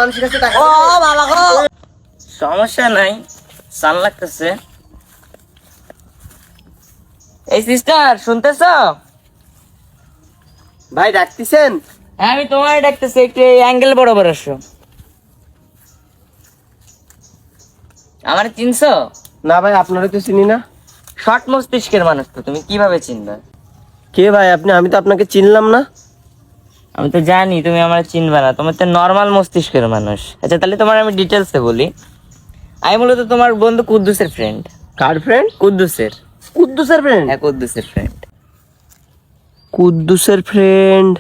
মানুষের কাছে টাকা ও বাবা গো, সমস্যা নাই, সান লাগতেছে। এই সিস্টার শুনতেছো? ভাই ডাকতেছেন? হ্যাঁ আমি তোমার ডাকতেছি, একটু অ্যাঙ্গেল বরাবর আসো। আমার চিনছো? না ভাই, আপনারা তো চিনি না। শর্ট মস্তিষ্কের মানুষ তো, তুমি কিভাবে চিনবে? কে ভাই আপনি? আমি তো আপনাকে চিনলাম না। আমি তো জানি তুমি আমার চিনবে না, তোমার তো নর্মাল মস্তিষ্কের মানুষ। আচ্ছা তাহলে তোমার আমি ডিটেলসে বলি। আমি মূলত তোমার বন্ধু কুদ্দুসের ফ্রেন্ড। কার ফ্রেন্ড? কুদ্দুসের। কুদ্দুসের ফ্রেন্ড? হ্যাঁ কুদ্দুসের ফ্রেন্ড। কুদ্দুসের ফ্রেন্ড?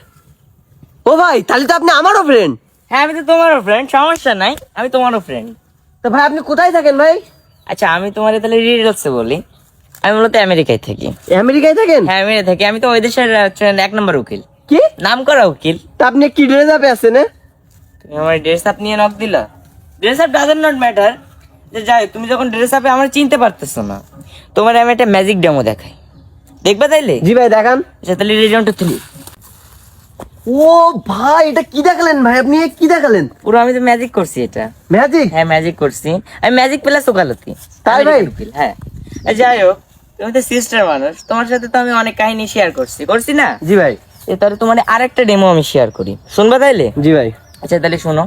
ও ভাই, তাহলে তো আপনি আমারও ফ্রেন্ড। হ্যাঁ আমি তো তোমারও ফ্রেন্ড, সমস্যা নাই, আমি তোমারও ফ্রেন্ড। তো ভাই আপনি কোথায় থাকেন ভাই? আচ্ছা আমি তোমার তাহলে ডিটেলসে বলি। আমি মূলত আমেরিকায় থাকি। আমেরিকায় থাকেন? হ্যাঁ আমেরিকা থাকি, আমি তো ওই দেশের এক নম্বর উকিল, কি নাম করা উকিল। তা আপনি কি ড্রেস আপে আছেন? তুমি আমার ড্রেস আপ নিয়ে নক দিলা। Dress up doesn't not matter. যে যাই, তুমি যখন ড্রেস আপে আমার চিনতে পারতেছো না, তোমার আমি একটা ম্যাজিক ডেমো দেখাই, দেখবা তাইলে? জি ভাই দেখান। আচ্ছা তাহলে রিজন টু 3। ও ভাই, এটা কি দেখালেন ভাই? আপনি এ কি দেখালেন? পুরো আমি তো ম্যাজিক করছি এটা। ম্যাজিক? হ্যাঁ ম্যাজিক করছি আমি, ম্যাজিক প্লাস ওকালতি। তাই ভাই? আমেরিকান উকিল, হ্যাঁ। যাই হোক, তুমি তো সিস্টার মানুষ, তোমার সাথে তো আমি অনেক কাহিনী শেয়ার করছি না? জি ভাই। তাহলে তোমার আরেকটা ডেমো আমি শেয়ার করি, শুনবা তাইলে? জি ভাই। আচ্ছা তাহলে শোনো।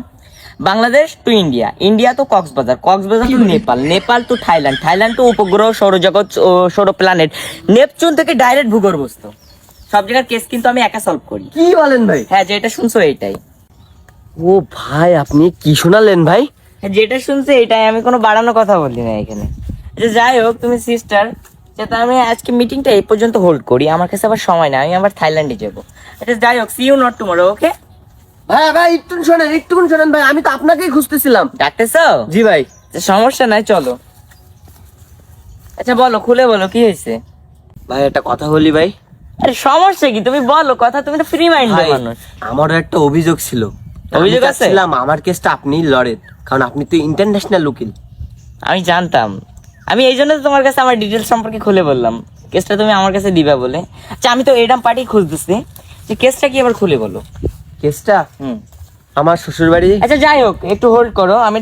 Bangladesh two India, India to Cox's Bazar, Cox's Bazar to Nepal, Nepal to Thailand, Thailand to উপগ্রহ, সৌরজগৎ, সৌর প্ল্যানেট, নেপচুন থেকে ডাইরেক্ট ভূগর্ভস্থ, সব জায়গার কেস কিন্তু আমি একা সলভ করি। কি বলেন ভাই? হ্যাঁ যেটা শুনছো এইটাই। ও ভাই, আপনি কি শোনালেন ভাই? হ্যাঁ যেটা শুনছো এইটাই, আমি কোনো বাড়ানো কথা বলি না এখানে। আচ্ছা যাই হোক, তুমি সিস্টার, যাতে আমি আজকে মিটিংটা এই পর্যন্ত হোল্ড করি, আমার কাছে আবার সময় না, আমি আবার থাইল্যান্ডে যাবো। আচ্ছা যাই হোক, সি ইউ নট টুমরো, ওকে? ভাই ভাই একটু শোনেন ভাই, আমি তো আপনাকেই খুঁজতেছিলাম। ডাকতেছো? জি ভাই। সমস্যা নাই, চলো। আচ্ছা বলো, খুলে বলো কি হয়েছে। ভাই একটা কথা বলি ভাই। আরে সমস্যা কি, তুমি বলো কথা, তুমি তো ফ্রি মাইন্ডের ভাই, মানুষ। আমারও একটা অভিযোগ ছিল। অভিযোগ আমি আছে? চাচ্ছিলাম আমার কেসটা আপনি লড়েন, কারণ আপনি তো ইন্টারন্যাশনাল উকিল। আমি জানতাম, আমি এই জন্য তো তোমার কাছে আমার ডিটেলস সম্পর্কে খুলে বললাম, কেসটা তুমি আমার কাছে দিবা বলে। আচ্ছা আমি তো এরকম পার্টি খুঁজতেছি, যে কেসটা কি আবার খুলে বলো। কেসটা হুম। আমার শ্বশুর বাড়ি। আচ্ছা যাই হোক, একটু হোল্ড করো, আমি